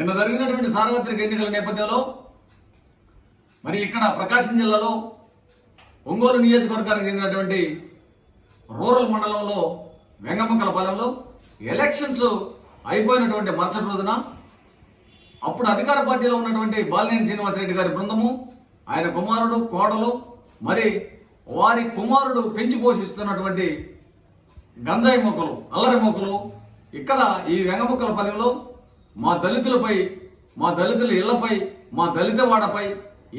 నిన్న జరిగినటువంటి సార్వత్రిక ఎన్నికల నేపథ్యంలో మరి ఇక్కడ ప్రకాశం జిల్లాలో ఒంగోలు నియోజకవర్గానికి చెందినటువంటి రూరల్ మండలంలో వెంగమ్మకలపాలెంలో ఎలక్షన్స్ అయిపోయినటువంటి మరుసటి రోజున అప్పుడు అధికార పార్టీలో ఉన్నటువంటి బాలినేని శ్రీనివాసరెడ్డి గారి బృందము, ఆయన కుమారుడు, కోడలు, మరి వారి కుమారుడు పెంచి పోషిస్తున్నటువంటి గంజాయి మొక్కలు, అల్లరి మొక్కలు ఇక్కడ ఈ వెంగమ్మకలపాలెంలో మా దళితులపై, మా దళితుల ఇళ్లపై, మా దళిత వాడపై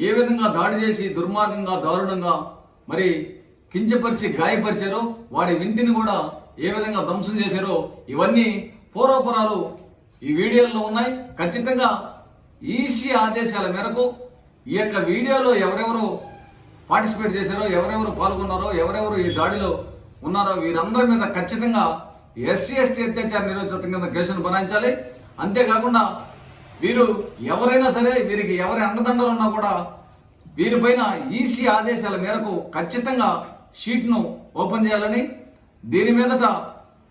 ఏ విధంగా దాడి చేసి దుర్మార్గంగా, దారుణంగా మరి కించపరిచి గాయపరిచారో, వాడి ఇంటిని కూడా ఏ విధంగా ధ్వంసం చేశారో ఇవన్నీ పూర్వపురాలు ఈ వీడియోల్లో ఉన్నాయి. ఖచ్చితంగా ఈసీ ఆదేశాల మేరకు ఈ యొక్క వీడియోలో ఎవరెవరు పార్టిసిపేట్ చేశారో, ఎవరెవరు పాల్గొన్నారో, ఎవరెవరు ఈ దాడిలో ఉన్నారో వీరందరి మీద ఖచ్చితంగా ఎస్సీ ఎస్టీ అత్యాచార నిరోధక చట్టం కింద కేసును బనాయించాలి. అంతేకాకుండా వీరు ఎవరైనా సరే, వీరికి ఎవరి అండదండలు ఉన్నా కూడా వీరిపైన ఈసీ ఆదేశాల మేరకు ఖచ్చితంగా షీట్ను ఓపెన్ చేయాలని, దీని మీదట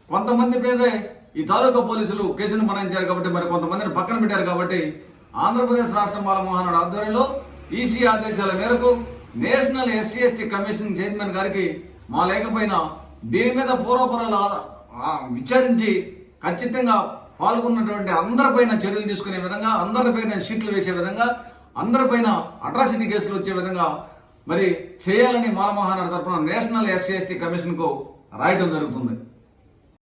కొంతమంది మీదే ఈ తాలూకా పోలీసులు కేసును బనాయించారు కాబట్టి మరి కొంతమందిని పక్కన పెట్టారు కాబట్టి ఆంధ్రప్రదేశ్ రాష్ట్ర మాల మహానాడు ఆధ్వర్యంలో ఈసీ ఆదేశాల మేరకు national SC ST commission chairman గారికి మా లేకపోయినా దీని మీద పూర్వపురాలు విచారించి ఖచ్చితంగా పాల్గొన్నటువంటి అందరిపైన చర్యలు తీసుకునే విధంగా, అందరిపైన షీట్లు వేసే విధంగా, అందరిపైన అట్రాసిటీ కేసులు వచ్చే విధంగా మరి చేయాలని మాల మహానాడు తరఫున నేషనల్ ఎస్సీ ఎస్టీ కమిషన్కు రాయటం జరుగుతుంది.